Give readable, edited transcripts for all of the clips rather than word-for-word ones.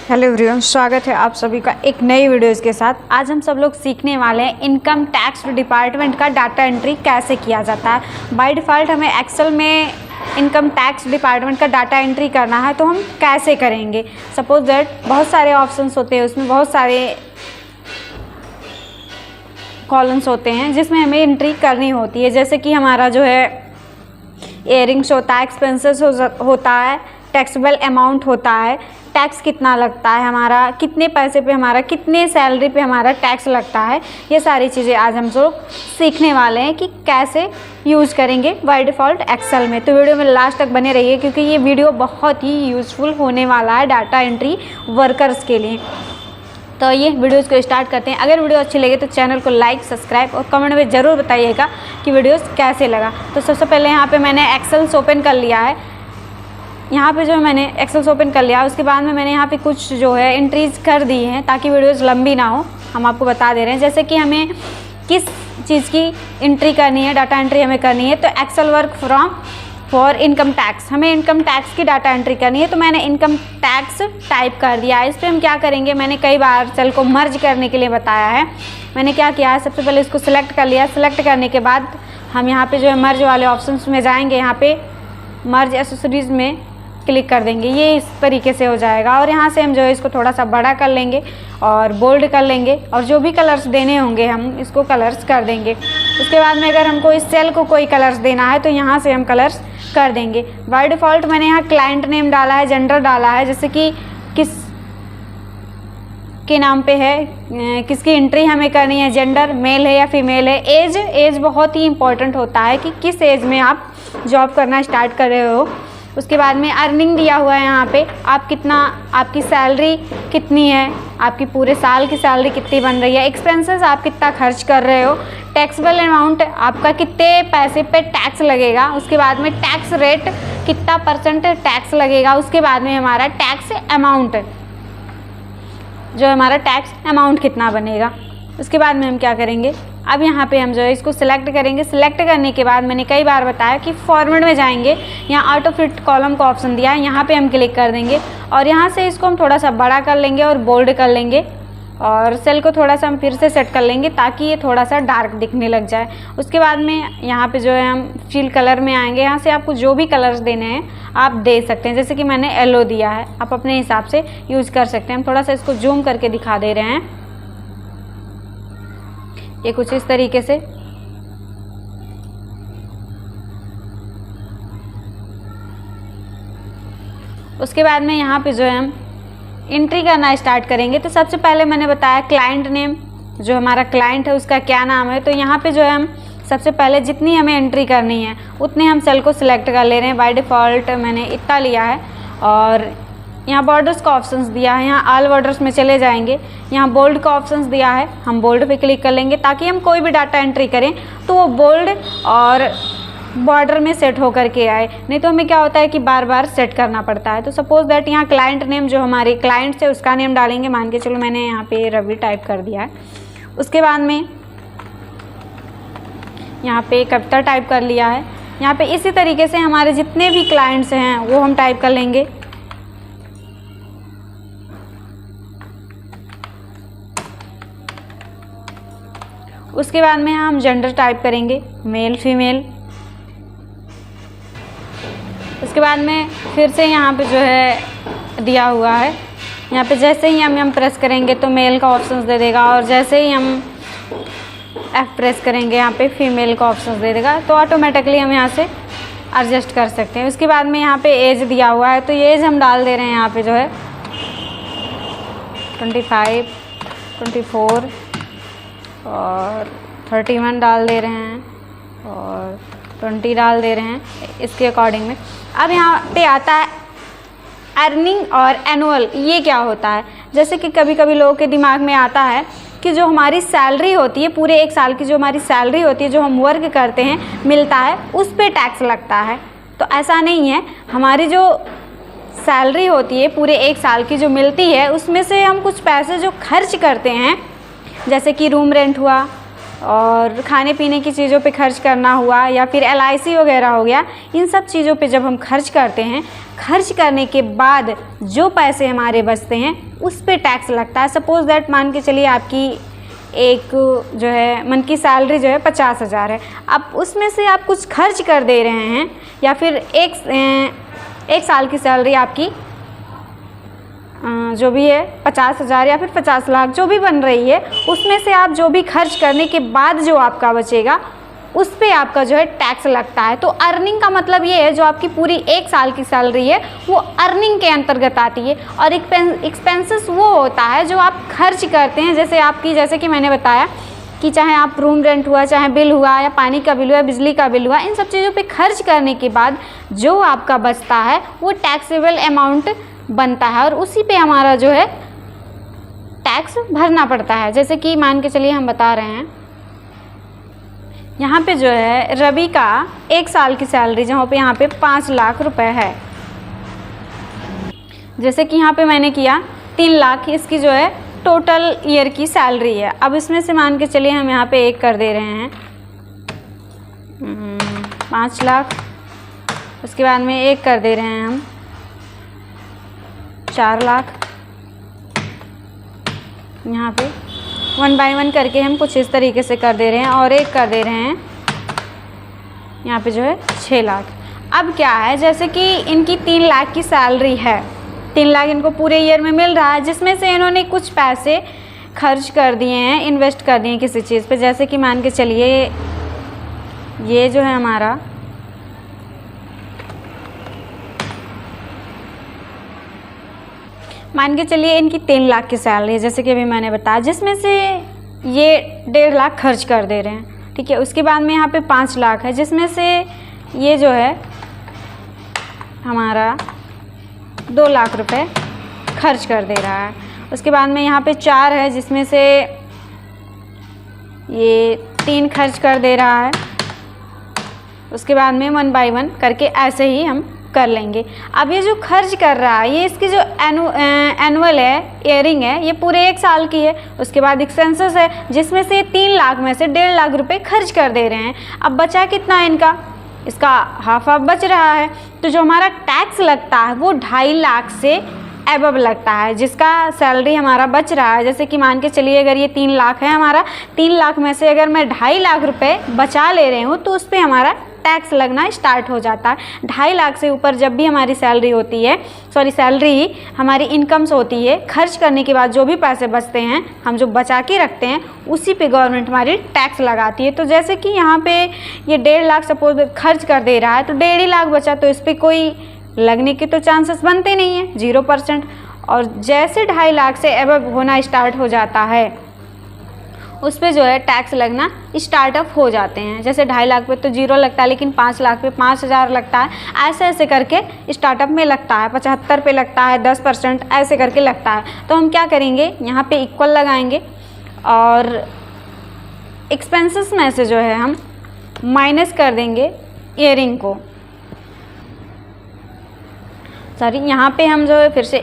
Hello everyone, स्वागत है आप सभी का एक नई वीडियोज़ के साथ। आज हम सब लोग सीखने वाले हैं इनकम टैक्स डिपार्टमेंट का डाटा एंट्री कैसे किया जाता है। बाय डिफ़ॉल्ट हमें एक्सेल में इनकम टैक्स डिपार्टमेंट का डाटा एंट्री करना है, तो हम कैसे करेंगे। सपोज दैट बहुत सारे ऑप्शंस होते हैं, उसमें बहुत सारे कॉलम्स होते हैं जिसमें हमें एंट्री करनी होती है। जैसे कि हमारा जो है एयरिंग्स होता है, एक्सपेंसेस होता है, टैक्सेबल अमाउंट होता है, टैक्स कितना लगता है हमारा, कितने पैसे पे हमारा, कितने सैलरी पे हमारा टैक्स लगता है। ये सारी चीज़ें आज हम लोग सीखने वाले हैं कि कैसे यूज़ करेंगे बाय डिफ़ॉल्ट एक्सेल में। तो वीडियो में लास्ट तक बने रहिए, क्योंकि ये वीडियो बहुत ही यूज़फुल होने वाला है डाटा एंट्री वर्कर्स के लिए। तो ये वीडियोज़ को स्टार्ट करते हैं। अगर वीडियो अच्छी लगे तो चैनल को लाइक, सब्सक्राइब और कमेंट में ज़रूर बताइएगा कि वीडियोज़ कैसे लगा। तो सबसे पहले यहाँ पे मैंने एक्सेल्स ओपन कर लिया है। यहाँ पे जो मैंने एक्सेल्स ओपन कर लिया, उसके बाद में मैंने यहाँ पे कुछ जो है एंट्रीज़ कर दी हैं ताकि वीडियोज़ लंबी ना हो। हम आपको बता दे रहे हैं जैसे कि हमें किस चीज़ की एंट्री करनी है, डाटा एंट्री हमें करनी है। तो Excel work from for income tax, हमें इनकम टैक्स की डाटा एंट्री करनी है। तो मैंने इनकम टैक्स टाइप कर दिया है। इस पर हम क्या करेंगे, मैंने कई बार सेल को मर्ज करने के लिए बताया है। मैंने क्या किया है, सबसे पहले इसको सिलेक्ट कर लिया। सिलेक्ट करने के बाद हम यहाँ पे जो है मर्ज वाले ऑप्शंस में जाएंगे, यहाँ पे मर्ज एक्सेसरीज में क्लिक कर देंगे। ये इस तरीके से हो जाएगा और यहाँ से हम जो है इसको थोड़ा सा बड़ा कर लेंगे और बोल्ड कर लेंगे, और जो भी कलर्स देने होंगे हम इसको कलर्स कर देंगे। उसके बाद में अगर हमको इस सेल को कोई कलर्स देना है तो यहाँ से हम कलर्स कर देंगे। बाय डिफ़ॉल्ट मैंने यहाँ क्लाइंट नेम डाला है, जेंडर डाला है, जैसे कि किस के नाम पे है, किसकी एंट्री हमें करनी है, जेंडर मेल है या फीमेल है। एज बहुत ही इंपॉर्टेंट होता है कि किस एज में आप जॉब करना स्टार्ट कर रहे हो। उसके बाद में अर्निंग दिया हुआ है यहाँ पे, आप कितना, आपकी सैलरी कितनी है, आपकी पूरे साल की सैलरी कितनी बन रही है, एक्सपेंसेस आप कितना खर्च कर रहे हो, टैक्सेबल अमाउंट आपका कितने पैसे पे टैक्स लगेगा, उसके बाद में टैक्स रेट कितना % टैक्स लगेगा, उसके बाद में हमारा टैक्स अमाउंट, जो हमारा टैक्स अमाउंट कितना बनेगा। उसके बाद में हम क्या करेंगे, अब यहाँ पे हम जो है इसको सिलेक्ट करेंगे। सिलेक्ट करने के बाद मैंने कई बार बताया कि फॉर्मेट में जाएंगे, यहाँ ऑटो फिट कॉलम का ऑप्शन दिया है, यहाँ पे हम क्लिक कर देंगे और यहाँ से इसको हम थोड़ा सा बड़ा कर लेंगे और बोल्ड कर लेंगे, और सेल को थोड़ा सा हम फिर से सेट कर लेंगे ताकि ये थोड़ा सा डार्क दिखने लग जाए। उसके बाद में यहाँ पे जो है हम फिल कलर में आएंगे। यहाँ से आपको जो भी कलर्स देने हैं आप दे सकते हैं, जैसे कि मैंने येलो दिया है, आप अपने हिसाब से यूज़ कर सकते हैं। हम थोड़ा सा इसको जूम करके दिखा दे रहे हैं, ये कुछ इस तरीके से। उसके बाद में यहाँ पे जो है हम एंट्री करना स्टार्ट करेंगे। तो सबसे पहले मैंने बताया क्लाइंट नेम, जो हमारा क्लाइंट है उसका क्या नाम है। तो यहाँ पे जो है हम सबसे पहले जितनी हमें एंट्री करनी है उतने हम सेल को सिलेक्ट कर ले रहे हैं। बाय डिफ़ॉल्ट मैंने इतना लिया है और यहाँ बॉर्डर्स का ऑप्शंस दिया है, यहाँ ऑल बॉर्डर्स में चले जाएंगे। यहाँ बोल्ड का ऑप्शंस दिया है, हम बोल्ड पे क्लिक कर लेंगे ताकि हम कोई भी डाटा एंट्री करें तो वो बोल्ड और बॉर्डर में सेट होकर के आए, नहीं तो हमें क्या होता है कि बार बार सेट करना पड़ता है। तो सपोज दैट यहाँ क्लाइंट नेम, जो हमारे क्लाइंट है उसका नेम डालेंगे। मान के चलो मैंने यहाँ पे रवि टाइप कर दिया है। उसके बाद में यहाँ पे कविता टाइप कर लिया है। यहाँ पे इसी तरीके से हमारे जितने भी क्लाइंट्स हैं वो हम टाइप कर लेंगे। उसके बाद में हम जेंडर टाइप करेंगे, मेल फीमेल। उसके बाद में फिर से यहाँ पे जो है दिया हुआ है, यहाँ पे जैसे ही हम प्रेस करेंगे तो मेल का ऑप्शंस दे देगा, और जैसे ही हम F प्रेस करेंगे यहाँ पे फीमेल का ऑप्शंस दे देगा। तो ऑटोमेटिकली हम यहाँ से एडजस्ट कर सकते हैं। उसके बाद में यहाँ पे एज दिया हुआ है, तो ये एज हम डाल दे रहे हैं यहाँ पे जो है 25, 24 और 31 डाल दे रहे हैं और 20 डाल दे रहे हैं इसके अकॉर्डिंग में। अब यहाँ पे आता है अर्निंग और एनुअल। ये क्या होता है, जैसे कि कभी कभी लोगों के दिमाग में आता है कि जो हमारी सैलरी होती है, पूरे एक साल की जो हमारी सैलरी होती है, जो हम वर्क करते हैं मिलता है, उस पर टैक्स लगता है। तो ऐसा नहीं है, हमारी जो सैलरी होती है पूरे एक साल की जो मिलती है, उसमें से हम कुछ पैसे जो खर्च करते हैं, जैसे कि रूम रेंट हुआ, और खाने पीने की चीज़ों पे खर्च करना हुआ या फिर LIC वगैरह हो गया, इन सब चीज़ों पे जब हम खर्च करते हैं, खर्च करने के बाद जो पैसे हमारे बचते हैं उस पे टैक्स लगता है। सपोज़ दैट मान के चलिए आपकी एक जो है मंथ की सैलरी जो है 50,000 है। अब उसमें से आप कुछ खर्च कर दे रहे हैं या फिर एक साल की सैलरी आपकी जो भी है 50,000 या फिर 50 लाख जो भी बन रही है, उसमें से आप जो भी खर्च करने के बाद जो आपका बचेगा उस पे आपका जो है टैक्स लगता है। तो अर्निंग का मतलब ये है जो आपकी पूरी एक साल की सैलरी है वो अर्निंग के अंतर्गत आती है। और एक्सपेंसेस वो होता है जो आप खर्च करते हैं, जैसे कि मैंने बताया कि चाहे आप रूम रेंट हुआ, चाहे बिल हुआ, या पानी का बिल हुआ, बिजली का बिल हुआ, इन सब चीज़ों पे खर्च करने के बाद जो आपका बचता है वो टैक्सेबल अमाउंट बनता है और उसी पे हमारा जो है टैक्स भरना पड़ता है। जैसे कि मान के चलिए हम बता रहे हैं यहाँ पे जो है रवि का एक साल की सैलरी जहाँ पे यहाँ पे 5 लाख रुपए है। जैसे कि यहाँ पे मैंने किया 3 लाख इसकी जो है टोटल ईयर की सैलरी है। अब इसमें से मान के चलिए हम यहाँ पे एक कर दे रहे हैं 5 लाख, उसके बाद में एक कर दे रहे हैं हम 4 लाख। यहाँ पे 1 बाय 1 करके हम कुछ इस तरीके से कर दे रहे हैं और एक कर दे रहे हैं यहाँ पे जो है 6 लाख। अब क्या है, जैसे कि इनकी 3 लाख की सैलरी है, 3 लाख इनको पूरे ईयर में मिल रहा है, जिसमें से इन्होंने कुछ पैसे खर्च कर दिए हैं, इन्वेस्ट कर दिए हैं किसी चीज़ पे। जैसे कि मान के चलिए ये जो है हमारा मान के चलिए इनकी 3 लाख की सैलरी है, जैसे कि अभी मैंने बताया, जिसमें से ये 1.5 लाख खर्च कर दे रहे हैं, ठीक है। उसके बाद में यहाँ पे 5 लाख है, जिसमें से ये जो है हमारा 2 लाख रुपए खर्च कर दे रहा है। उसके बाद में यहाँ पे 4 है, जिसमें से ये 3 खर्च कर दे रहा है। उसके बाद में 1 बाय 1 करके ऐसे ही हम कर लेंगे। अब ये जो खर्च कर रहा है ये इसकी जो एनुअल है, ईयरिंग है, ये पूरे 1 साल की है। उसके बाद एक्सपेंसेस है, जिसमें से 3 लाख में से 1.5 लाख रुपए खर्च कर दे रहे हैं। अब बचा कितना है इनका, इसका हाफ बच रहा है। तो जो हमारा टैक्स लगता है वो 2.5 लाख से एबव लगता है, जिसका सैलरी हमारा बच रहा है। जैसे कि मान के चलिए अगर ये 3 लाख है हमारा, 3 लाख में से अगर मैं 2.5 लाख रुपए बचा ले रही हूँ तो उस पर हमारा टैक्स लगना स्टार्ट हो जाता है। 2.5 लाख से ऊपर जब भी हमारी सैलरी होती है, सैलरी हमारी इनकम्स होती है, खर्च करने के बाद जो भी पैसे बचते हैं, हम जो बचा के रखते हैं, उसी पे गवर्नमेंट हमारी टैक्स लगाती है। तो जैसे कि यहाँ पे ये 1.5 लाख सपोज खर्च कर दे रहा है तो 1.5 लाख बचा, तो इस पर कोई लगने के तो चांसेस बनते नहीं हैं, 0%। और जैसे 2.5 लाख से एबव होना स्टार्ट हो जाता है उस पे जो है टैक्स लगना स्टार्टअप हो जाते हैं। जैसे 2.5 लाख पे तो 0 लगता है, लेकिन 5 लाख पे 5,000 लगता है, ऐसे ऐसे करके स्टार्टअप में लगता है, 75 पे लगता है, 10% ऐसे करके लगता है। तो हम क्या करेंगे, यहाँ पे इक्वल लगाएंगे और एक्सपेंसेस में से जो है हम माइनस कर देंगे ईयरिंग को। सॉरी, यहाँ पे हम जो है फिर से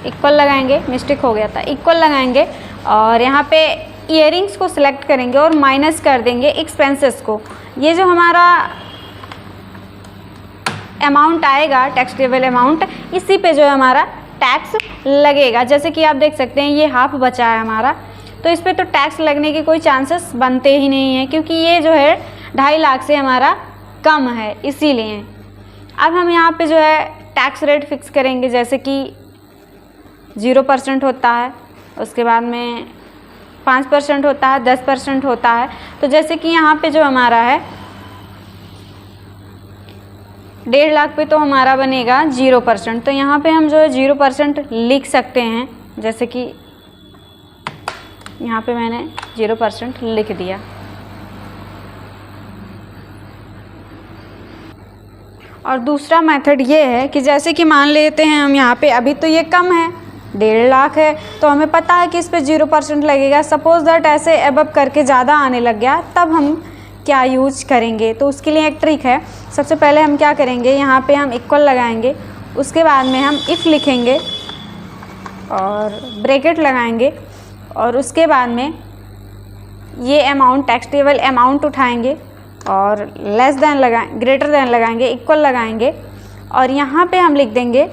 इक्वल लगाएंगे, मिस्टेक हो गया था, इक्वल लगाएंगे और यहाँ पे ईयरिंग्स को सिलेक्ट करेंगे और माइनस कर देंगे एक्सपेंसेस को। ये जो हमारा अमाउंट आएगा, टैक्सेबल अमाउंट, इसी पे जो है हमारा टैक्स लगेगा। जैसे कि आप देख सकते हैं ये हाफ बचा है हमारा, तो इस पे तो टैक्स लगने के कोई चांसेस बनते ही नहीं है, क्योंकि ये जो है 2.5 लाख से हमारा कम है, इसीलिए। अब हम यहाँ पे जो है टैक्स रेट फिक्स करेंगे, जैसे कि 0% होता है, उसके बाद में 5% होता है, 10% होता है। तो जैसे कि यहाँ पे जो हमारा है 1.5 लाख पे तो हमारा बनेगा 0%। तो यहाँ पे हम जो है 0% लिख सकते हैं, जैसे कि यहाँ पे मैंने 0% लिख दिया। और दूसरा मेथड ये है कि जैसे कि मान लेते हैं हम यहाँ पे अभी तो ये कम है, 1.5 लाख है, तो हमें पता है कि इस पे 0% लगेगा। सपोज़ दैट ऐसे एबव करके ज़्यादा आने लग गया, तब हम क्या यूज करेंगे। तो उसके लिए एक ट्रिक है। सबसे पहले हम क्या करेंगे, यहाँ पे हम इक्वल लगाएंगे, उसके बाद में हम इफ़ लिखेंगे और ब्रैकेट लगाएंगे और उसके बाद में ये अमाउंट टैक्सेबल अमाउंट उठाएंगे और लेस देन लगाएं, ग्रेटर देन लगाएंगे, इक्वल लगाएंगे और यहाँ पे हम लिख देंगे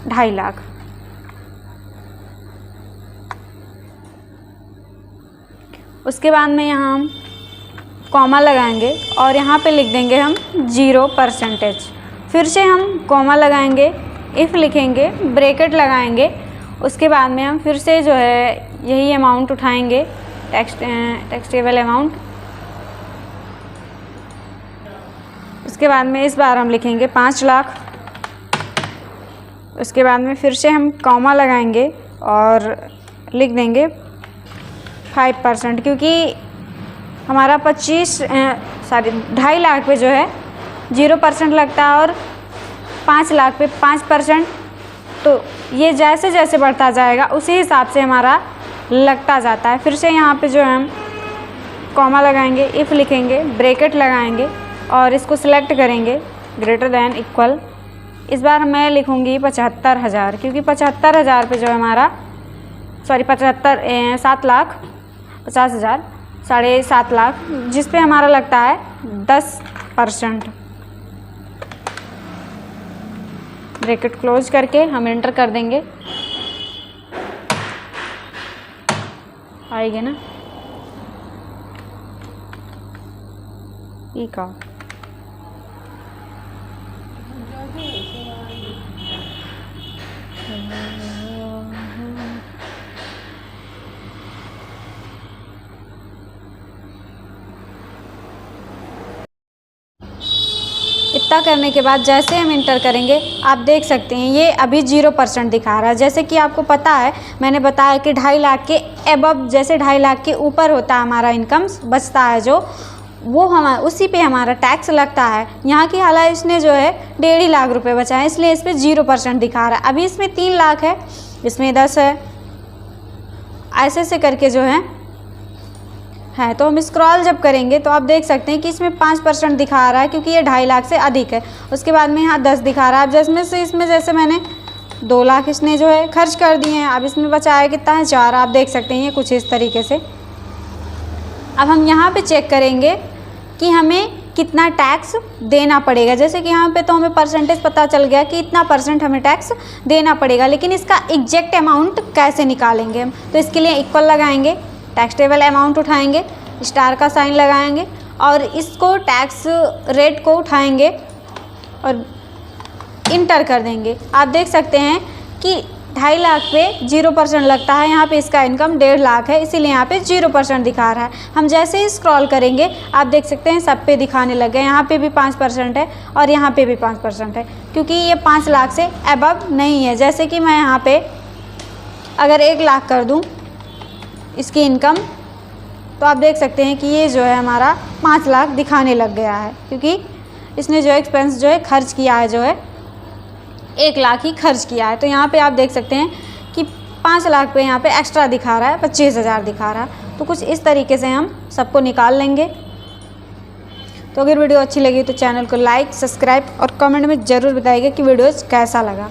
2.5 लाख। उसके बाद में यहाँ हम कॉमा लगाएंगे और यहाँ पे लिख देंगे हम 0%। फिर से हम कॉमा लगाएंगे, इफ़ लिखेंगे, ब्रैकेट लगाएंगे। उसके बाद में हम फिर से जो है यही अमाउंट उठाएंगे, टैक्सेबल अमाउंट। उसके बाद में इस बार हम लिखेंगे 5 लाख। उसके बाद में फिर से हम कॉमा लगाएंगे और लिख देंगे 5%, क्योंकि हमारा 2.5 लाख पे जो है 0% लगता है और 5 लाख पे 5%, तो ये जैसे जैसे बढ़ता जाएगा उसी हिसाब से हमारा लगता जाता है। फिर से यहाँ पे जो है हम कॉमा लगाएंगे, इफ़ लिखेंगे, ब्रैकेट लगाएंगे और इसको सिलेक्ट करेंगे ग्रेटर देन इक्वल। इस बार मैं लिखूँगी 75,000, क्योंकि 75,000 पे जो है हमारा 7,50,000, 7.5 लाख, जिस पे हमारा लगता है 10%। ब्रैकेट क्लोज करके हम एंटर कर देंगे, आएगी ना ठीक है। इतना करने के बाद जैसे हम इंटर करेंगे आप देख सकते हैं ये अभी 0% दिखा रहा है। जैसे कि आपको पता है, मैंने बताया कि 2.5 लाख के एबव, जैसे 2.5 लाख के ऊपर होता है हमारा इनकम बचता है जो, वो हम उसी पे हमारा टैक्स लगता है। यहाँ की हालांकि इसने जो है 1.5 लाख रुपए बचा है, इसलिए इस पर 0% दिखा रहा है। अभी इसमें 3 लाख है, इसमें 10 है, ऐसे से करके जो है तो हम स्क्रॉल जब करेंगे तो आप देख सकते हैं कि इसमें 5% दिखा रहा है, क्योंकि ये 2.5 लाख से अधिक है। उसके बाद में यहाँ 10 दिखा रहा है। अब जिसमें से इसमें जैसे मैंने 2 लाख इसने जो है खर्च कर दिए हैं, अब इसमें बचाया कितना है 4। आप देख सकते हैं ये कुछ इस तरीके से। अब हम यहाँ पे चेक करेंगे कि हमें कितना टैक्स देना पड़ेगा। जैसे कि यहाँ पे तो हमें परसेंटेज पता चल गया कि इतना % हमें टैक्स देना पड़ेगा, लेकिन इसका एग्जैक्ट अमाउंट कैसे निकालेंगे हम, तो इसके लिए इक्वल लगाएंगे, टैक्सेबल अमाउंट उठाएंगे, स्टार का साइन लगाएंगे और इसको टैक्स रेट को उठाएंगे और इंटर कर देंगे। आप देख सकते हैं कि 2.5 लाख पे 0% लगता है, यहाँ पे इसका इनकम 1.5 लाख है, इसीलिए यहाँ पे 0% दिखा रहा है। हम जैसे ही स्क्रॉल करेंगे आप देख सकते हैं सब पे दिखाने लग गए। यहाँ पे भी 5% है और यहाँ पे भी 5% है, क्योंकि ये 5 लाख से अबव नहीं है। जैसे कि मैं यहाँ पे अगर 1 लाख कर दूँ इसकी इनकम, तो आप देख सकते हैं कि ये जो है हमारा 5 लाख दिखाने लग गया है, क्योंकि इसने जो एक्सपेंस जो है खर्च किया है जो है 1 लाख ही खर्च किया है। तो यहाँ पे आप देख सकते हैं कि 5 लाख पे यहाँ पे एक्स्ट्रा दिखा रहा है, 25,000 दिखा रहा है। तो कुछ इस तरीके से हम सबको निकाल लेंगे। तो अगर वीडियो अच्छी लगी तो चैनल को लाइक, सब्सक्राइब और कमेंट में ज़रूर बताइएगा कि वीडियो कैसा लगा।